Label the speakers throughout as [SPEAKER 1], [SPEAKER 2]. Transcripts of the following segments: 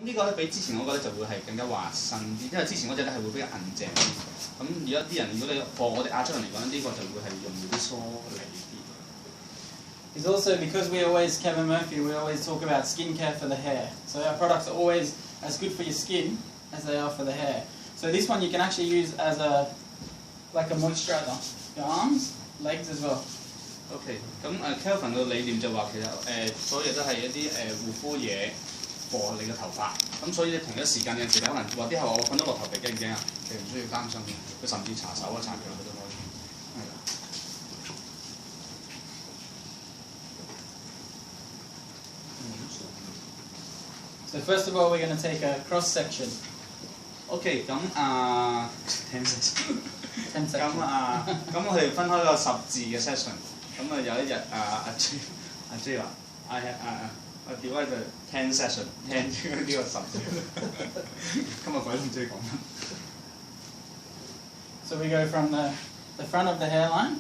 [SPEAKER 1] 呢個咧比之前嗰個咧就會係更加滑順啲，因為之前嗰隻咧係會比較硬淨啲。咁而家啲人如果你我哋亞洲人嚟講，呢、個就會係容易啲疏離啲。
[SPEAKER 2] It's also because Kevin Murphy, we always talk about skincare for the hair. So our products are always as good for your skin as they are for the hair. So this one you can actually use as like a moisturizer. Your arms, legs as well.
[SPEAKER 1] OK， 咁Kelvin 嘅理念就話其實所有都係一啲護膚嘢for你嘅頭髮，咁所以你同一時間有陣時你可能話啲係話我瞓到落頭皮驚唔驚啊？其實唔需要擔心，佢甚至搽手啊搽腳佢都可以。係啦。
[SPEAKER 2] So first of all, we're going to take a cross section.
[SPEAKER 1] OK， 咁10 section。10
[SPEAKER 2] section.
[SPEAKER 1] 咁我哋分開個10字嘅 session。咁有一日阿 J 話I divide the 10 session 10呢個10字。今日鬼都唔知講乜。
[SPEAKER 2] So we go from the front of the hairline.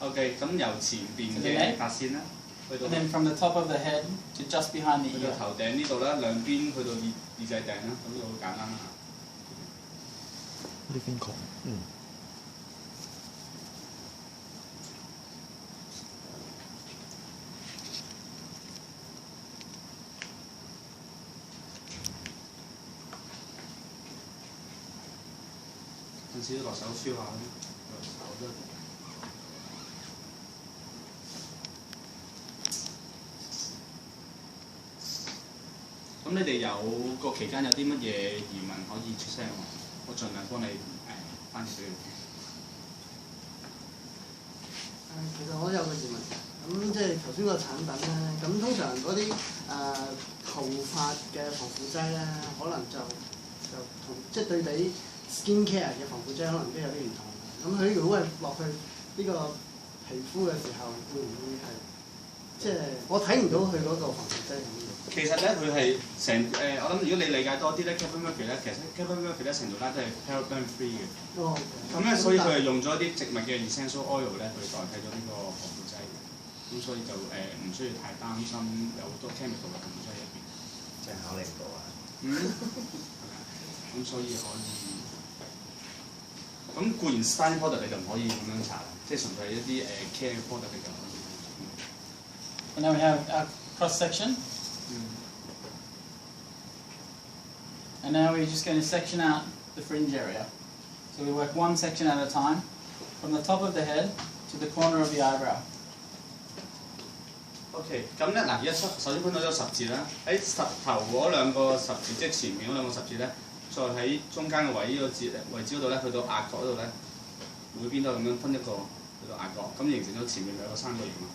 [SPEAKER 1] OK， 咁由前邊嘅髮線啦。
[SPEAKER 2] And then from the top of the head to just behind the ear.
[SPEAKER 1] 去到頭頂呢度啦，兩邊去到耳仔頂啦，咁就好簡單啦。
[SPEAKER 3] 呢邊講，
[SPEAKER 1] 陣時落手燒下手都。咁你哋有個期間有啲乜嘢疑問可以出聲喎？我盡量幫你翻譯俾你聽。
[SPEAKER 4] 其實我有個疑問，咁即係頭先個產品咧，咁通常嗰啲頭髮嘅防腐劑咧，可能就同即係對比 skincare 嘅防腐劑可能都有啲唔同。咁佢如果係落去呢個皮膚嘅時候，會唔會係即係我睇唔到佢嗰個防腐劑咁？
[SPEAKER 1] 其實咧，佢係我諗如果你理解多啲咧 ，Kevin Murphy 咧，其實 Kevin Murphy 咧成條單都係 paraben free 嘅。
[SPEAKER 4] 哦。
[SPEAKER 1] 咁咧，所以佢係用咗啲植物嘅 essential oil 咧去代替咗呢個防腐劑。咁所以就唔需要太擔心有好多 chemical 嘅防腐劑入邊。
[SPEAKER 3] 真係考慮唔到啊！
[SPEAKER 1] 咁所以可以。咁固然 styling product 你就唔可以咁樣搽啦，即係純粹係一啲care product 你就可以。
[SPEAKER 2] And now we have our cross section. And now we're just going to section out the fringe area. So we work one section at a time, from the top of the head to the corner of the eyebrow.
[SPEAKER 1] OK， 咁咧嗱，而家首先分到咗10字啦，喺頭嗰兩個10字，即係前面嗰兩個10字咧，再喺中間嘅位置嗰度咧，去到額角嗰度咧，每邊都咁樣分一個去到額角，咁形成咗前面兩個三角形啊！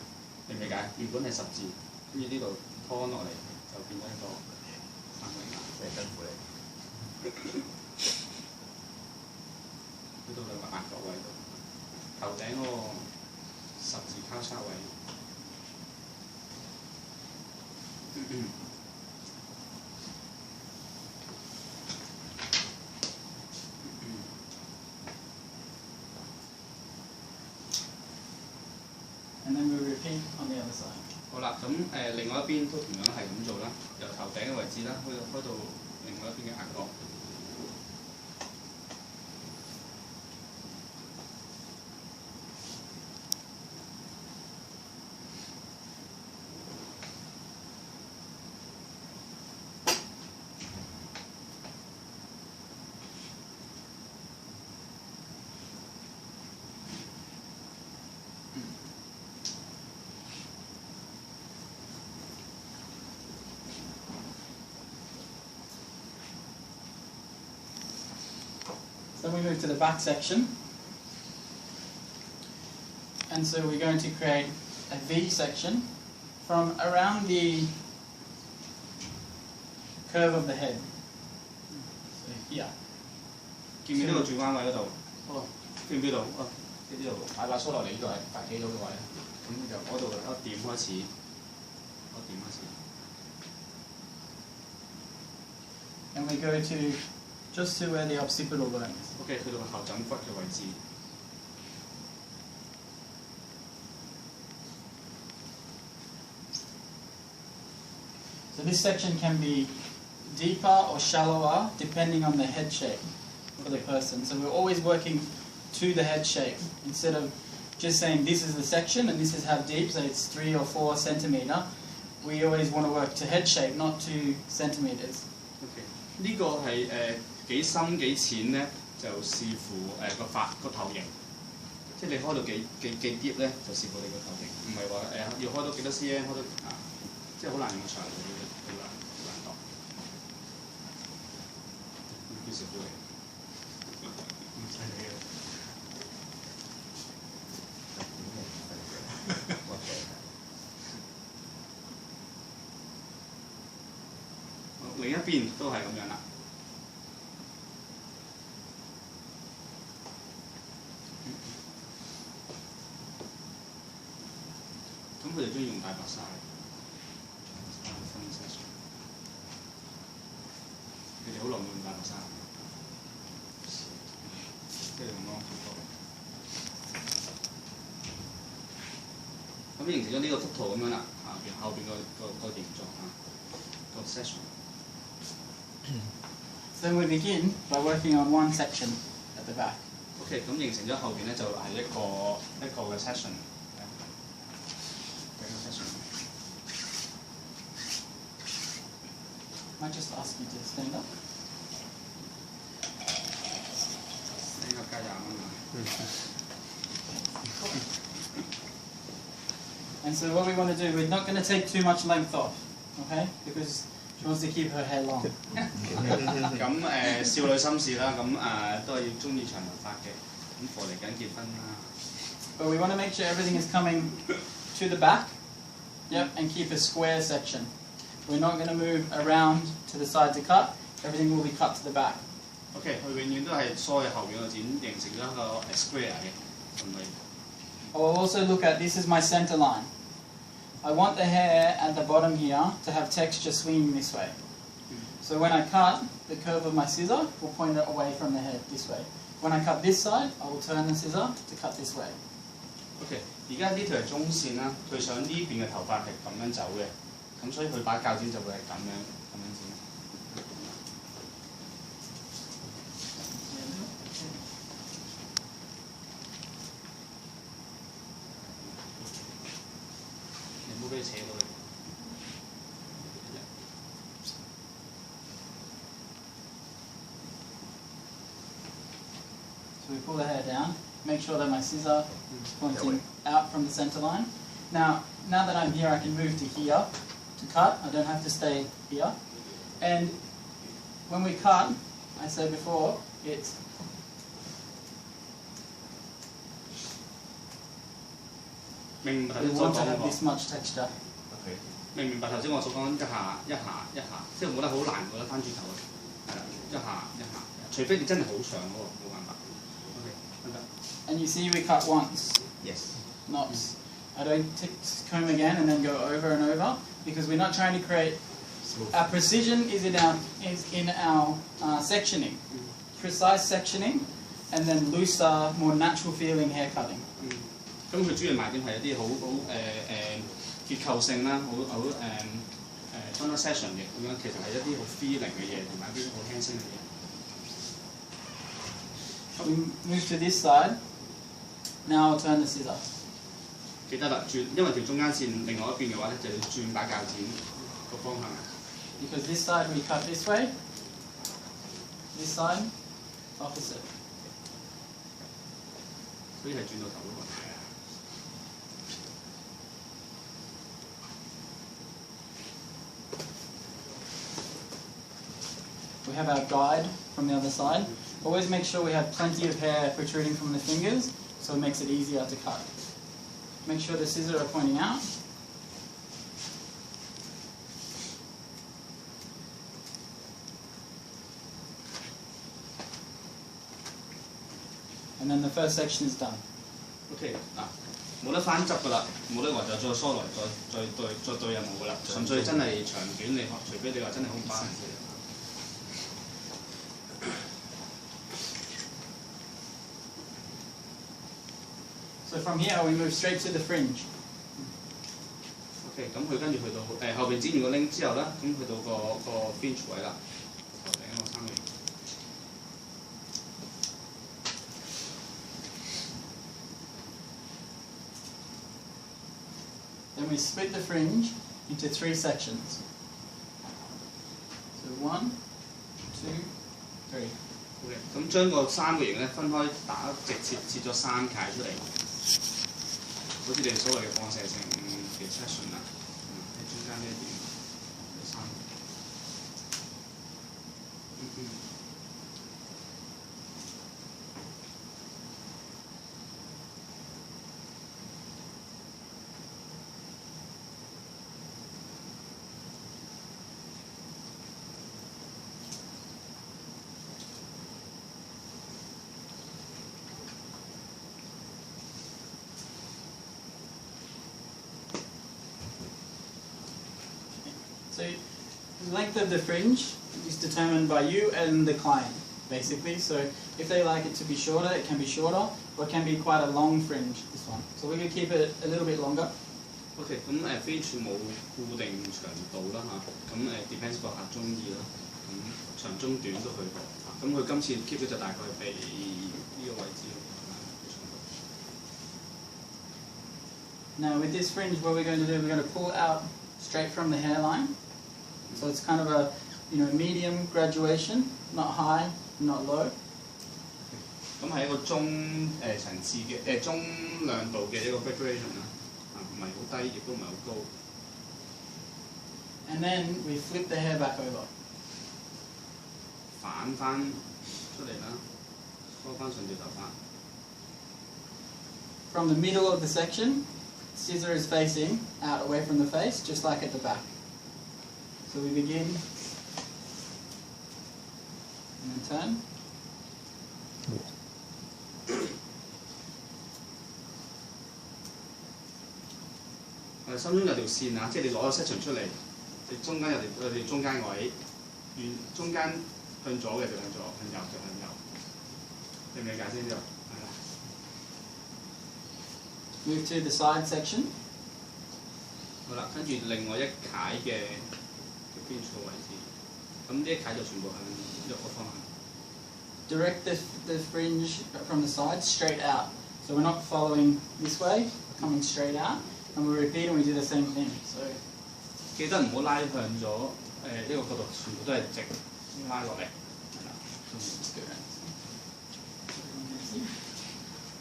[SPEAKER 1] 明唔理解？原本係10字，跟住呢度拖落嚟就變咗一個三角形。
[SPEAKER 3] 真係辛苦你。
[SPEAKER 1] 去到兩個額角位度，頭頂嗰個10字交叉位。
[SPEAKER 2] And then we repeat on the other side.
[SPEAKER 1] 好啦，咁另外一邊都同樣係咁做啦，由頭頂嘅位置啦，開到另外一邊嘅額角。
[SPEAKER 2] Then we move to the back section. And so we're going to create a V section from around the curve of the head. So here.
[SPEAKER 1] 見唔見呢個轉彎位嗰度？
[SPEAKER 2] 哦，
[SPEAKER 1] 見唔見到？哦，呢度擺把梳落嚟呢度係凸起咗嘅位，咁就嗰度一點開始，一點開始。
[SPEAKER 2] And we go to just to where the occipital bone is.
[SPEAKER 1] OK， 去到個後枕骨嘅位置。
[SPEAKER 2] So this section can be deeper or shallower depending on the head shape for the person. So we're always working to the head shape instead of just saying this is the section and this is how deep, so it's 3 or 4 centimetre. We always want to work to head shape, not to centimetres.
[SPEAKER 1] OK，呢個係幾深幾淺咧，就視乎個頭型，即係你開到幾 deep 咧，就視乎你個頭型，唔係話要開到幾多 cm， 開到即係好難用長度好難度。於是乎唔犀利嘅。另一邊都係咁樣啦。咁佢哋中意用大白鯊，佢哋好耐冇用大白鯊，即係用咯。咁形成咗呢個幅圖咁樣啦，後邊個形狀啊，個 section。So
[SPEAKER 2] we begin by working on one section at the back.
[SPEAKER 1] OK， 咁形成咗後邊咧就係一個嘅 section。I
[SPEAKER 2] might just ask you to stand up.
[SPEAKER 1] 呢個加廿蚊啊！
[SPEAKER 2] And so what we want to do, we're not going to take too much length off, okay? Because she wants to keep her hair long.
[SPEAKER 1] 咁少女心事啦，咁都係要中意長頭髮嘅，咁過嚟緊結婚啦。
[SPEAKER 2] But we want to make sure everything is coming to the back, yep, and keep a square section. We're not going to move around to the side to cut. Everything will be cut to the back.
[SPEAKER 1] OK， 佢永遠都係梳喺後邊個剪，形成咗一個 square 嘅，係咪？
[SPEAKER 2] I will also look at, this is my center line. I want the hair at the bottom here to have texture swinging this way. So when I cut, the curve of my scissor will point it away from the head this way. When I cut this side, I will turn the scissor to cut this way.
[SPEAKER 1] OK， 而家呢條係中線啦，佢想呢邊嘅頭髮係咁樣走嘅，咁所以佢把鉸剪就會係咁樣剪。你唔好俾佢扯到你。
[SPEAKER 2] So we pull the hair down, make sure that my scissor is pointing out from the center line. Now that I'm here, I can move to here to cut. I don't have to stay here. And when we cut, I said before, it's we want to have this much texture.
[SPEAKER 1] 明唔明白頭先我所講一下，即係我覺得好難，覺得翻轉頭啊，係啦，一下，除非你真係好長嗰個，冇辦法。OK， 得。
[SPEAKER 2] And you see we cut once.
[SPEAKER 1] Yes.
[SPEAKER 2] Not, I don't comb again and then go over and over because we're not trying to create. Our precision is in our sectioning, precise sectioning, and then looser, more natural feeling hair cutting.
[SPEAKER 1] 咁佢主要賣點係一啲好結構性啦，好transition 嘅咁樣，其實係一啲好 feeling 嘅嘢，同埋一啲好輕聲嘅嘢。
[SPEAKER 2] We move to this side. Now I'll turn the scissor.
[SPEAKER 1] 記得啦，轉，因為條中間線另外一邊嘅話咧，就要轉把鉸剪個方向。
[SPEAKER 2] Because this side we cut this way, this side opposite.
[SPEAKER 1] 所以係轉到頭嗰個。
[SPEAKER 2] We have our guide from the other side. Always make sure we have plenty of hair protruding from the fingers, so it makes it easier to cut. Make sure the scissors are pointing out. And then the first section is done.
[SPEAKER 1] OK 嗱，冇得翻執噶啦，冇得話就再梳來再對又冇噶啦，純粹真係長短你學，除非你話真係好唔啱。
[SPEAKER 2] So from here we move straight to the fringe.
[SPEAKER 1] OK，咁佢跟住去到後邊剪完個 link 之後啦，咁去到個 fringe 位啦，頭頂一個三角形。
[SPEAKER 2] Then we split the fringe into 3 sections. So 1, 2, 3.
[SPEAKER 1] OK，咁將個三角形咧分開打直切咗3界出嚟，好似你哋所謂嘅放射性嘅 section 啦，喺中間呢一點有3。
[SPEAKER 2] So the length of the fringe is determined by you and the client, basically. So if they like it to be shorter, it can be shorter, or it can be quite a long fringe, this one. So we're going to keep it a little bit longer.
[SPEAKER 1] OK，咁fringe 冇固定長度啦嚇，咁depends 個客中意啦，咁長中短都去過，咁佢今次 keep 咗就大概係呢個位置。
[SPEAKER 2] Now with this fringe, what we're going to do, we're going to pull out straight from the hairline. So it's kind of a medium graduation, not high, not low.
[SPEAKER 1] 咁係一個中層次嘅中亮度嘅一個 graduation 啦，唔係好低，亦都唔係好高。
[SPEAKER 2] And then we flip the hair back over.
[SPEAKER 1] 反翻出嚟啦，梳翻上條頭髮。
[SPEAKER 2] From the middle of the section, scissor is facing out away from the face, just like at the back. So we begin and then turn.
[SPEAKER 1] 心中有條線啊，即係你攞個 section 出嚟，你中間有條中間位，中間向左嘅就向左，向右就向右。你明唔理解先呢度？係啦。
[SPEAKER 2] Move to the side section.
[SPEAKER 1] 好啦，跟住另外一楷嘅邊處位置，咁呢一楷就全部向一個方向。
[SPEAKER 2] Direct the fringe from the side straight out. So we're not following this way, coming straight out. And we repeat and we do the same thing. So
[SPEAKER 1] 記得唔好拉向咗呢個角度，全部都係直拉落嚟。係啦。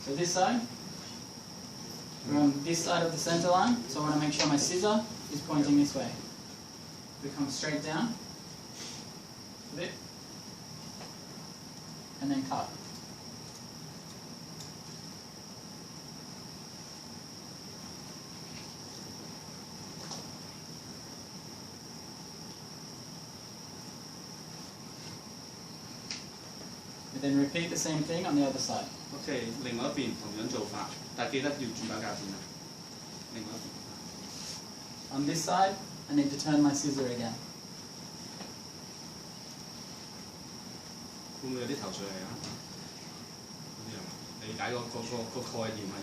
[SPEAKER 2] So this side, we're on this side of the center line. So I want to make sure my scissor is pointing this way. We come straight down, flip, and then cut. Then repeat the same thing on the other side.
[SPEAKER 1] OK， 另外一邊同樣做法，但係記得要轉把鉸剪啊。另外一邊。
[SPEAKER 2] On this side, I need to turn my scissor again.
[SPEAKER 1] 會唔會有啲頭緒嚟啊？理解個概念係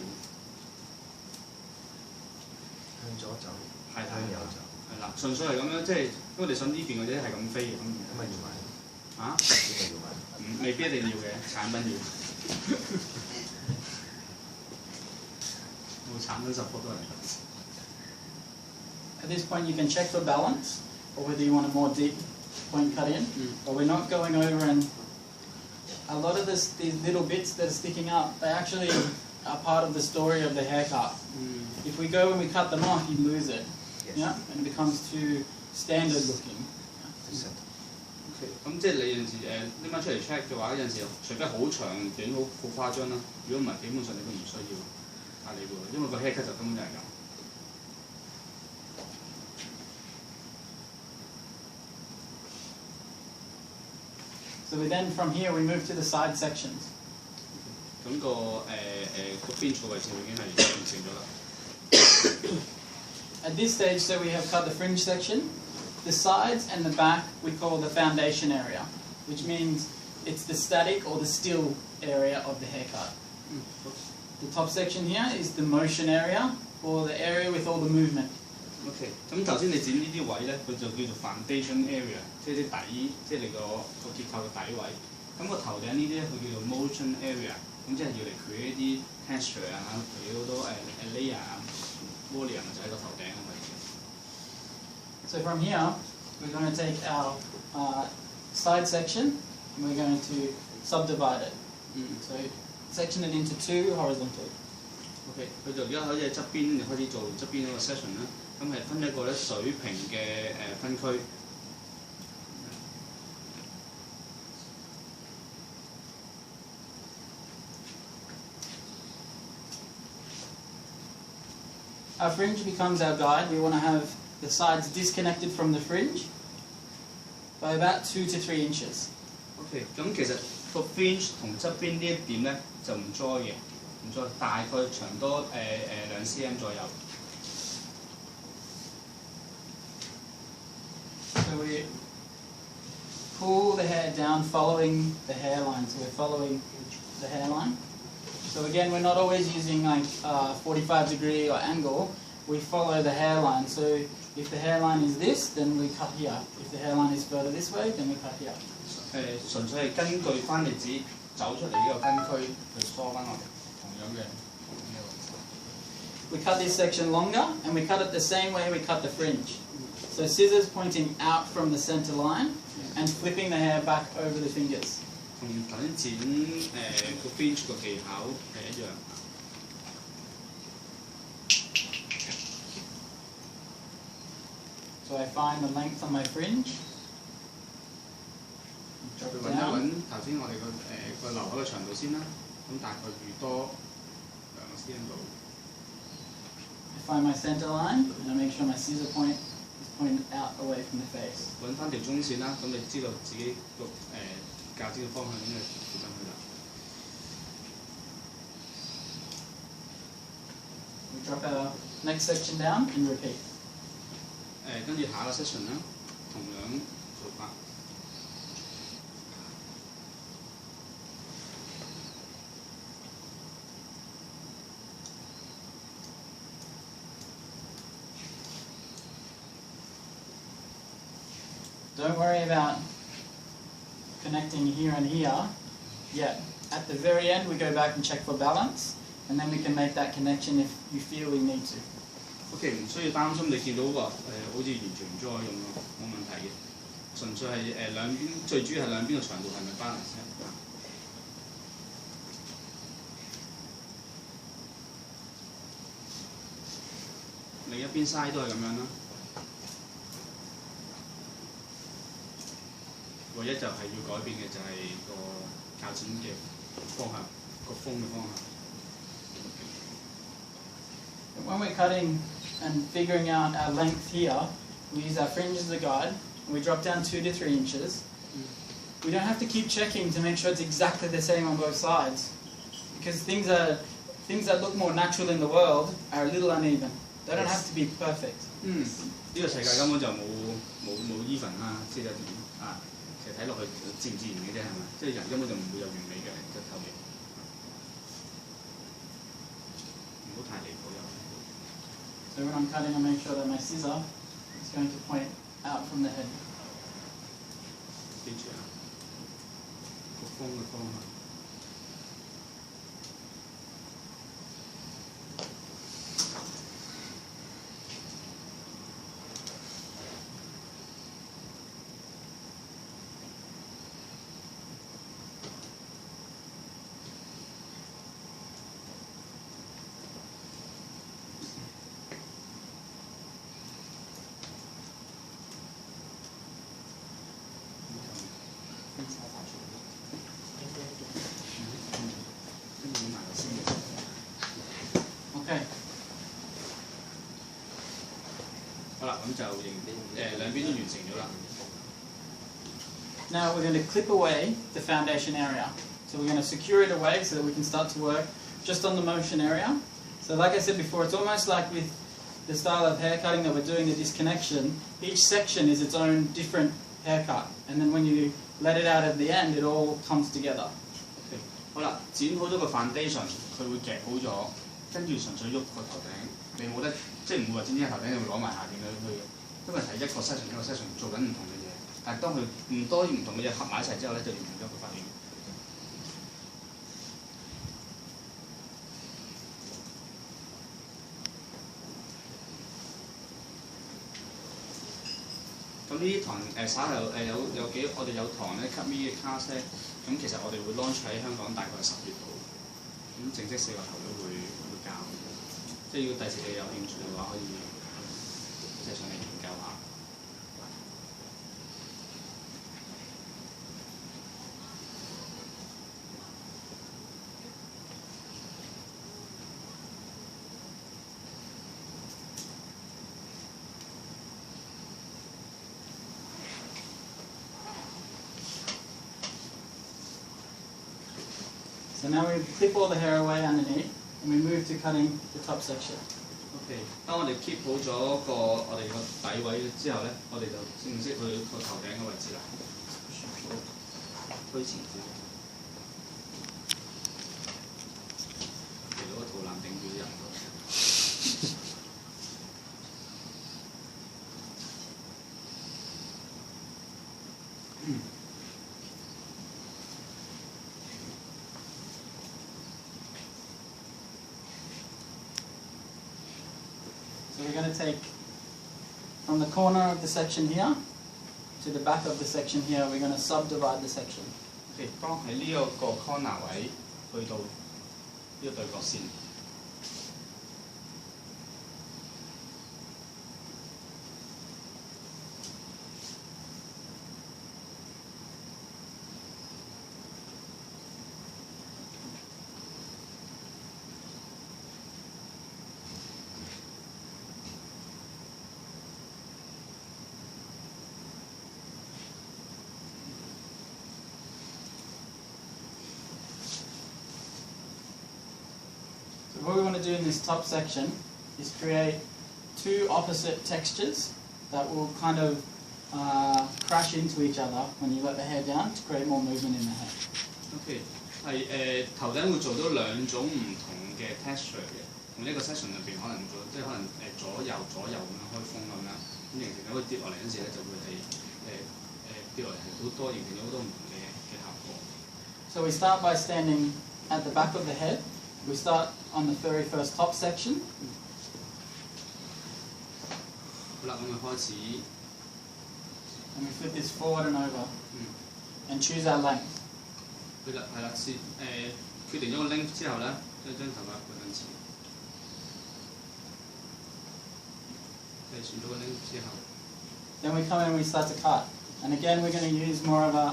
[SPEAKER 3] 向左走，
[SPEAKER 1] 係
[SPEAKER 3] 向右走。
[SPEAKER 1] 係啦，純粹係咁樣，即係因為你想呢邊嗰啲係咁飛嘅咁。
[SPEAKER 3] 咁咪要買？
[SPEAKER 1] 啊？
[SPEAKER 3] 呢個要買。
[SPEAKER 1] 未必一定要嘅，產品要。冇產品 support 都係。
[SPEAKER 2] At this point, you can check for balance, or whether you want a more deep point cut in. But we're not going over and a lot of these little bits that are sticking up, they actually are part of the story of the haircut. If we go and we cut them off, you lose it.
[SPEAKER 3] Yes.
[SPEAKER 2] Yeah, and it becomes too standard looking.
[SPEAKER 1] 咁即係你有陣時拎翻出嚟 check 嘅話，有陣時除非好長短好誇張啦，如果唔係，基本上你都唔需要太理會，因為個 haircut 就根本就係咁。
[SPEAKER 2] So then from here we move to the side sections.
[SPEAKER 1] 咁個邊處位置已經係完成咗啦。
[SPEAKER 2] At this stage, so we have cut the fringe section. The sides and the back we call the foundation area, which means it's the static or the still area of the haircut. The top section here is the motion area, or the area with all the movement.
[SPEAKER 1] OK， 咁頭先你剪呢啲位咧，佢就叫做 foundation area， 即係啲底，即係你個結構嘅底位。咁個頭頂呢啲咧，佢叫做 motion area， 咁即係要嚟 create 啲 texture 啊，create 好多layer 啊 volume 就喺個頭頂嘅位置。
[SPEAKER 2] So from here, we're going to take our side section and we're going to subdivide it. So section it into 2 horizontal.
[SPEAKER 1] OK， 佢就而家開始喺側邊就開始做側邊嗰個 section 啦。咁係分一個咧水平嘅分區。
[SPEAKER 2] Our fringe becomes our guide. We want to have the sides disconnected from the fringe by about 2 to 3 inches.
[SPEAKER 1] OK， 咁其實個 fringe 同側邊呢一點咧就唔 join 嘅，唔 join， 大概長多2 cm 左右。
[SPEAKER 2] So we pull the hair down following the hairline. So we're following the hairline. So again, we're not always using like 45-degree or angle. We follow the hairline. So if the hairline is this, then we cut here. If the hairline is further this way, then we cut here.
[SPEAKER 1] 純粹係根據翻你自己走出嚟呢個根區去梳翻落嚟同樣嘅。
[SPEAKER 2] We cut this section longer, and we cut it the same way we cut the fringe. So scissors pointing out from the center line, and flipping the hair back over the fingers.
[SPEAKER 1] 同頭先剪個 fringe 個技巧係一樣。
[SPEAKER 2] So I find the length on my fringe.
[SPEAKER 1] 去揾一揾頭先我哋個劉海嘅長度先啦。咁大概預多2 cm 度。
[SPEAKER 2] I find my center line, and I make sure my scissor point is pointed out away from the face.
[SPEAKER 1] 揾翻條中線啦，咁你知道自己個鉸剪嘅方向應該點樣去啦。
[SPEAKER 2] We drop our next section down and repeat.
[SPEAKER 1] 跟住下一個 section 啦，同樣做法。
[SPEAKER 2] Don't worry about connecting here and here yet. At the very end, we go back and check for balance, and then we can make that connection if you feel we need to.
[SPEAKER 1] OK， 唔需要擔心你見到話好似完全唔再用咯，冇問題嘅。純粹係兩邊，最主要係兩邊嘅長度係咪 balance 咧？另一邊 side 都係咁樣啦。唯一就係要改變嘅就係個鉸剪嘅方向，個鋒嘅方向。
[SPEAKER 2] When we're cutting and figuring out our length here, we use our fringe as a guide, and we drop down 2 to 3 inches. We don't have to keep checking to make sure it's exactly the same on both sides, because things that look more natural in the world are a little uneven. They don't have to be perfect.
[SPEAKER 1] 呢個世界根本就冇 even 啦，即係點啊？其實睇落去自唔自然嘅啫，係咪？即係人根本就唔會有完美嘅一頭嘅，唔好太離譜又。
[SPEAKER 2] So when I'm cutting, I make sure that my scissor is going to point out from the head.
[SPEAKER 1] 記住啊，個鋒嘅方向。
[SPEAKER 2] Okay.
[SPEAKER 1] 好啦，咁就兩邊都完成咗啦。
[SPEAKER 2] Now we're going to clip away the foundation area. So we're going to secure it away so that we can start to work just on the motion area. So like I said before, it's almost like with the style of hair cutting that we're doing, the disconnection, each section is its own different haircut. And then when you let it out at the end, it all comes together.
[SPEAKER 1] 好啦，剪好咗個 foundation，佢會夾好咗，跟住純粹喐個頭頂，你冇得即係唔會話剪剪下頭頂，你會攞埋下邊嗰去嘅，因為係一個 section 一個 section 做緊唔同嘅嘢。但係當佢唔多唔同嘅嘢合埋一齊之後咧，就形成咗個髮型。咁呢啲堂稍後有幾我哋有堂咧 cut me 嘅 class 咧，咁其實我哋會 launch 喺香港大概10月度，咁正式4個頭都會教，即係如果第時你有興趣嘅話，可以即係上嚟研究下。
[SPEAKER 2] So now we clip all the hair away underneath, and we move to cutting the top section.
[SPEAKER 1] OK， 當我哋 keep 好咗我哋個底位之後咧，我哋就正式去個頭頂嘅位置啦。推前少少，其實個肚腩頂住啲人
[SPEAKER 2] So we're going to take from the corner of the section here to the back of the section here, we're going to subdivide the section.
[SPEAKER 1] OK， 當喺呢一個 corner 位去到呢個對角線。
[SPEAKER 2] What we want to do in this top section is create two opposite textures that will kind of crash into each other when you let the hair down to create more movement in the hair.
[SPEAKER 1] OK， 係頭頂會做到兩種唔同嘅 texture 嘅，同一個 section 入邊可能做即係可能左右咁樣開風咁樣，咁形成咗佢跌落嚟嗰時咧就會係跌落嚟係好多形成咗好多唔同嘅效果。
[SPEAKER 2] So we start by standing at the back of the head. We start on the very first top section.
[SPEAKER 1] 好啦，咁就開始。
[SPEAKER 2] And we flip this forward and over. And choose our length.
[SPEAKER 1] 係啦，決定咗個 length 之後咧，將頭髮撥向前。選咗個 length 之後。
[SPEAKER 2] Then we come in and we start to cut. And again, we're going to use more of a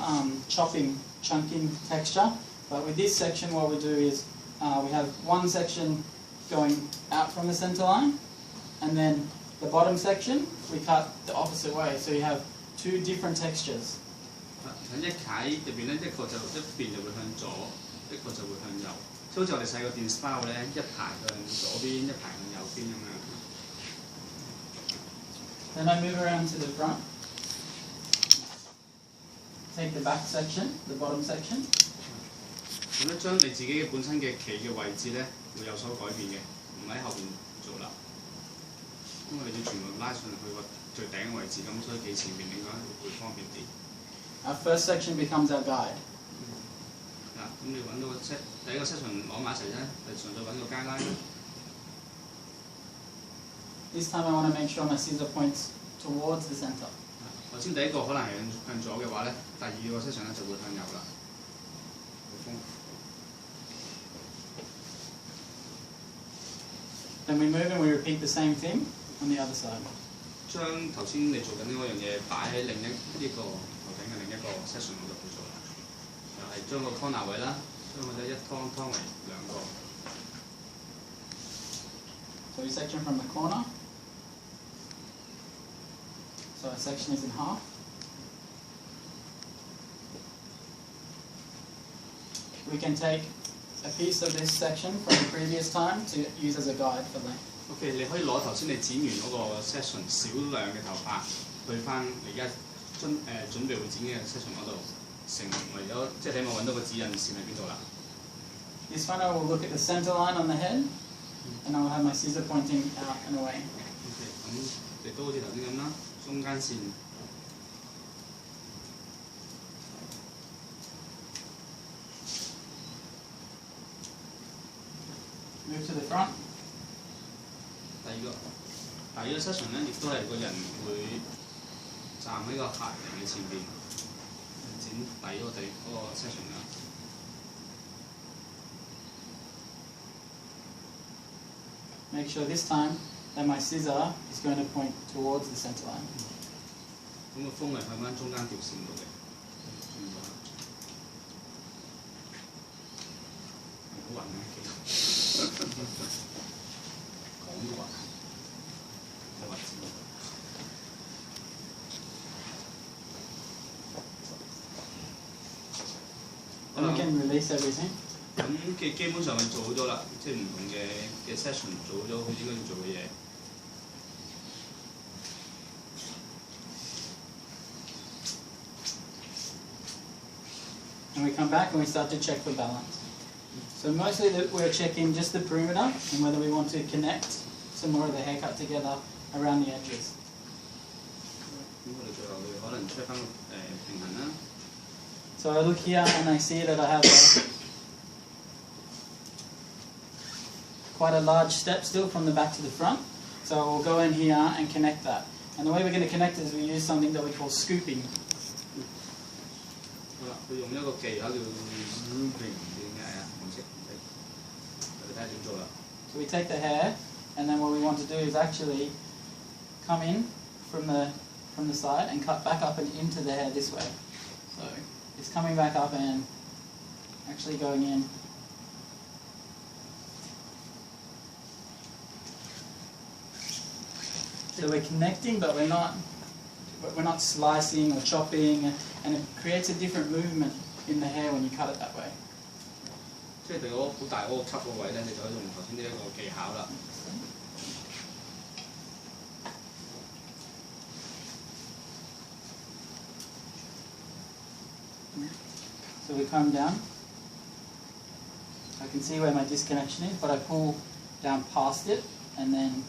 [SPEAKER 2] chopping, chunking texture. But with this section, what we do is we have one section going out from the center line, and then the bottom section we cut the opposite way. So you have two different textures.
[SPEAKER 1] 喺一楷入邊咧，一個就一邊就會向左，一個就會向右。即好似我哋細個電 SPA 咧，一排向左邊，一排向右邊咁樣。
[SPEAKER 2] Then I move around to the front. Take the back section, the bottom section.
[SPEAKER 1] 咁咧，將你自己嘅本身嘅企嘅位置咧，會有所改變嘅，唔喺後邊做啦。因為你要全部拉上去個最頂嘅位置，咁所以企前面應該會方便啲。
[SPEAKER 2] Our first section becomes our guide.
[SPEAKER 1] 嗱，咁你揾到個第一個 section 攞埋一齊咧，就純粹揾個街拉。
[SPEAKER 2] This time I want to make sure my scissor points towards the center.
[SPEAKER 1] 頭先第一個可能係向左嘅話咧，第二個 section 咧就會向右啦。
[SPEAKER 2] Then we move and we repeat the same thing on the other side.
[SPEAKER 1] 將頭先你做緊嗰樣嘢擺喺另一呢個頭頂嘅另一個 section 嗰度去做啦，又係將個 corner 位啦，將佢咧一劏為兩個。
[SPEAKER 2] So we section from the corner. So our section is in half. We can take a piece of this section from the previous time to use as a guide for length.
[SPEAKER 1] OK， 你可以攞頭先你剪完嗰個 section 少量嘅頭髮，去翻你而家準備會剪嘅 section 嗰度，成為咗即係起碼揾到個指引線喺邊度啦。
[SPEAKER 2] This one I will look at the center line on the head. and I will have my scissor pointing out and away.
[SPEAKER 1] OK，咁亦都好似頭先咁啦，中間線。
[SPEAKER 2] Move to the front.
[SPEAKER 1] 第二個 session 咧，亦都係個人會站喺個客人嘅前邊剪底嗰個 session 啦。
[SPEAKER 2] Make sure this time that my scissor is going to point towards the center line.
[SPEAKER 1] 咁個風係向翻中間條線度嘅。好暈啊！講都暈，我話知。
[SPEAKER 2] Then we can release everything.
[SPEAKER 1] 咁基本上係做好咗啦，即係唔同嘅 session 做好咗佢應該要做嘅嘢。
[SPEAKER 2] And we come back and we start to check for balance. So mostly we're checking just the perimeter and whether we want to connect some more of the haircut together around the edges.
[SPEAKER 1] 咁我哋最後可能 check 翻平衡啦。
[SPEAKER 2] So I look here and I see that I have quite a large step still from the back to the front. So we'll go in here and connect that. And the way we're going to connect it is we use something that we call scooping.
[SPEAKER 1] 好啦，佢用一個技巧叫 looping， 點解啊？唔識，我哋睇下點做啦。
[SPEAKER 2] So we take the hair and then what we want to do is actually come in from the side and cut back up and into the hair this way. So it's coming back up and actually going in. So we're connecting, but we're not slicing or chopping, and it creates a different movement in the hair when you cut it that way.
[SPEAKER 1] 即係對嗰好大嗰個級個位咧，你就可以用頭先呢一個技巧啦。
[SPEAKER 2] So we come down. I can see where my disconnection is, but I pull down past it and then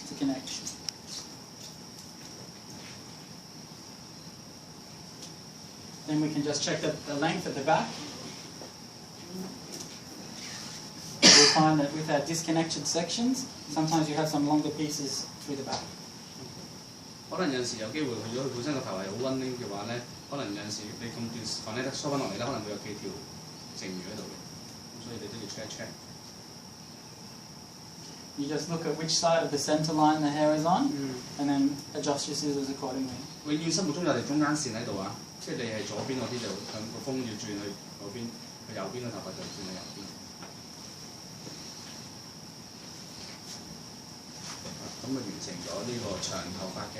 [SPEAKER 2] to connect. Then we can just check the length at the back. We'll find that with our disconnected sections, sometimes you have some longer pieces through the back.
[SPEAKER 1] 可能有陣時有機會，如果佢本身個頭係好溫馨嘅話咧，可能有陣時你咁短時間咧梳翻落嚟咧，可能會有幾條剩餘喺度嘅，咁所以你都要 check check。
[SPEAKER 2] You just look at which side of the center line the hair is on, and then adjust your scissors accordingly.
[SPEAKER 1] 永遠心目中有條中間線喺度啊，即係你係左邊嗰啲就向個風要轉去左邊，佢右邊嘅頭髮就轉去右邊。咁就完成咗呢個長頭髮嘅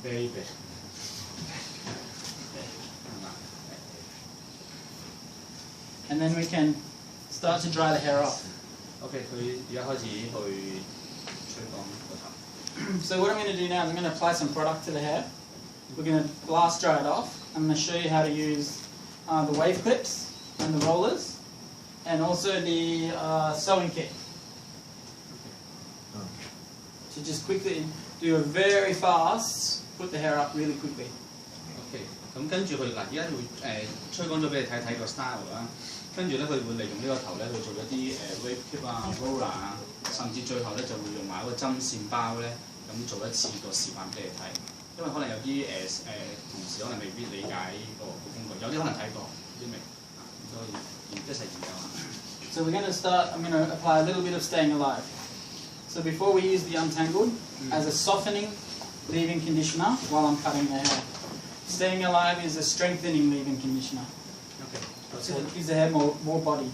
[SPEAKER 1] baby， 係嘛？
[SPEAKER 2] And then we can start to dry the hair off.
[SPEAKER 1] OK， 佢而家開始去吹乾個頭。
[SPEAKER 2] So what I'm going to do now is I'm going to apply some product to the hair. We're going to blast dry it off. I'm going to show you how to use the wave clips and the rollers, and also the sewing kit. To just quickly do a very fast, put the hair up really quickly.
[SPEAKER 1] OK， 咁跟住佢嗱，而家會吹乾咗俾你睇睇個 style 啦。跟住咧，佢會利用呢個頭咧去做一啲wave clip 啊、roller 啊，甚至最後咧就會用埋一個針線包咧，咁做一次個示範俾你睇。因為可能有啲同事可能未必理解個工具，有啲可能睇過，有啲未，所以一齊研究下。
[SPEAKER 2] So we're going to start. I'm going to apply a little bit of staying alive. So before we use the untangled as a softening leave-in conditioner while I'm cutting the hair. Staying alive is a strengthening leave-in conditioner.
[SPEAKER 1] OK，
[SPEAKER 2] So it gives the hair more body.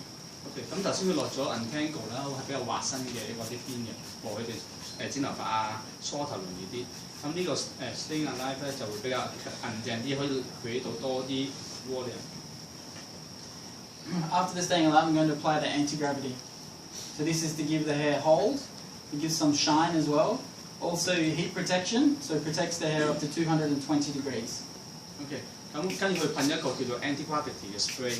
[SPEAKER 1] OK， 咁頭先佢落咗 untangle 啦，係比較滑身嘅嗰啲邊嘅，幫佢哋剪頭髮啊、梳頭容易啲。咁呢個staying alive 咧就會比較硬淨啲，可以俾到多啲 volume。
[SPEAKER 2] After the staying alive, I'm going to apply the anti-gravity. So this is to give the hair hold. It gives some shine as well. Also heat protection, so it protects the hair up to 220 degrees.
[SPEAKER 1] OK，咁跟住佢噴一個叫做 anti-gravity 嘅 spray。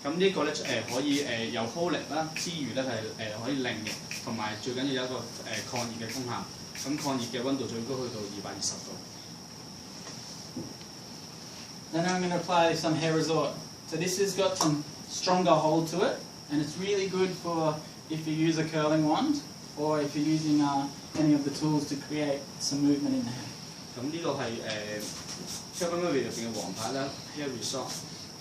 [SPEAKER 1] 咁呢個咧可以有 hold 力啦，之餘咧係可以令嘅，同埋最緊要有一個抗熱嘅功效。咁抗熱嘅温度最高去到220度。
[SPEAKER 2] Then I'm going to apply some hair resort. So this has got some stronger hold to it, and it's really good for if you use a curling wand or if you're using any of the tools to create some movement in the hair.
[SPEAKER 1] 咁呢個係Kevin Murphy 入邊嘅王牌啦 ，hair resort。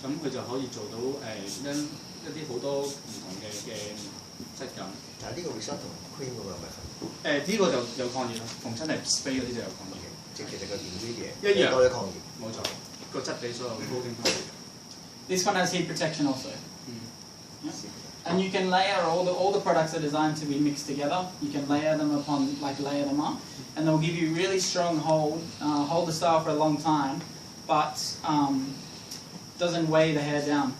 [SPEAKER 1] 咁佢就可以做到一啲好多唔同嘅質感。
[SPEAKER 3] 但係呢個 resort 同 cream 嗰個係咪分？
[SPEAKER 1] 呢個就有抗熱啦，逢親係 spray 嗰啲就有抗熱嘅。
[SPEAKER 3] 即係其實個 ingredient
[SPEAKER 1] 一樣
[SPEAKER 3] 多咗抗熱。
[SPEAKER 1] 冇錯，個質地所有 coating 翻嚟。
[SPEAKER 2] This one has heat protection also.
[SPEAKER 1] Mm.
[SPEAKER 2] Yeah. And you can layer all the products are designed to be mixed together. You can layer them layer them up, and they'll give you really strong hold the style for a long time, but doesn't weigh the hair down.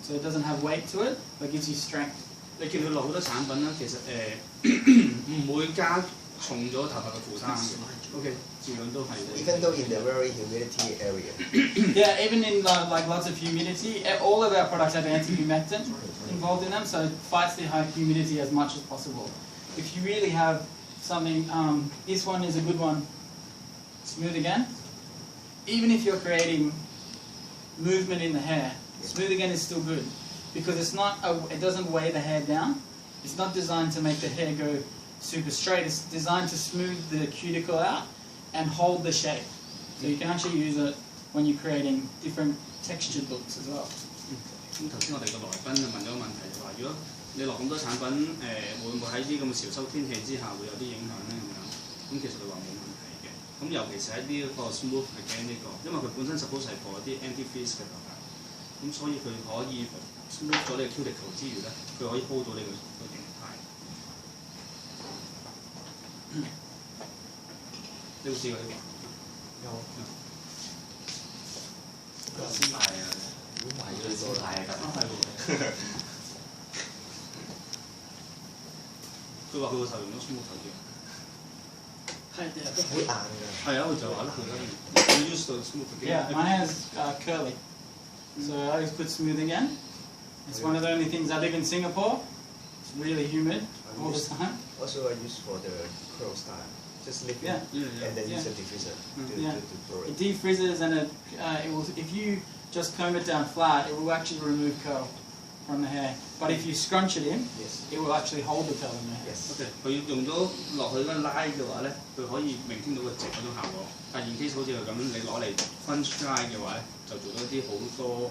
[SPEAKER 2] So it doesn't have weight to it, but gives you strength.
[SPEAKER 1] 你見佢落好多產品啦，其實唔會加重咗頭髮嘅負擔嘅。OK， 照樣都係。
[SPEAKER 3] Even though in the very humidity area.
[SPEAKER 2] Yeah, even in like lots of humidity, all of our products have anti-humectant involved in them, so it fights the high humidity as much as possible. If you really have something, this one is a good one. Smooth again. Even if you're creating movement in the hair, smooth again is still good because it doesn't weigh the hair down. It's not designed to make the hair go super straight. It's designed to smooth the cuticle out and hold the shape. So you can actually use it when you're creating different textured looks as well.
[SPEAKER 1] 咁頭先我哋個來賓就問咗個問題，就話如果你落咁多產品，會唔會喺啲咁嘅潮濕天氣之下會有啲影響咧？咁樣，咁其實佢話冇問題嘅。咁尤其是喺呢一個 smooth again 呢個，因為佢本身 suppose 係播一啲 anti-freeze 嘅頭髮，咁所以佢可以 smooth 咗你嘅 cuticle 之餘咧，佢可以 hold 到你個形態。你有冇試過呢個？
[SPEAKER 3] 有。
[SPEAKER 5] 個先賣啊！如果賣咗你先賣啊咁。
[SPEAKER 1] 係喎。佢話佢個頭用咗 smooth 頭啲。
[SPEAKER 3] 好硬㗎。
[SPEAKER 1] 係啊，佢就話咧，佢 use 到 smooth again。Yeah,
[SPEAKER 2] my hair's curly, so I always put smooth again. It's one of the only things I live in Singapore. It's really humid all the time.
[SPEAKER 3] Also I use for the curl style. Just lift it and then use a diffuser to blow
[SPEAKER 2] It
[SPEAKER 3] it.
[SPEAKER 2] defrizzes and it will. If you just comb it down flat, it will actually remove curl from the hair. But if you scrunch it in, it will actually hold the curl in the hair.
[SPEAKER 3] Yes.
[SPEAKER 1] OK， 佢用咗落去嗰拉嘅話咧，佢可以明顯到個直嗰種效果。但係 in case 好似佢咁樣，你攞嚟 punch 拉嘅話咧，就做到一啲好多。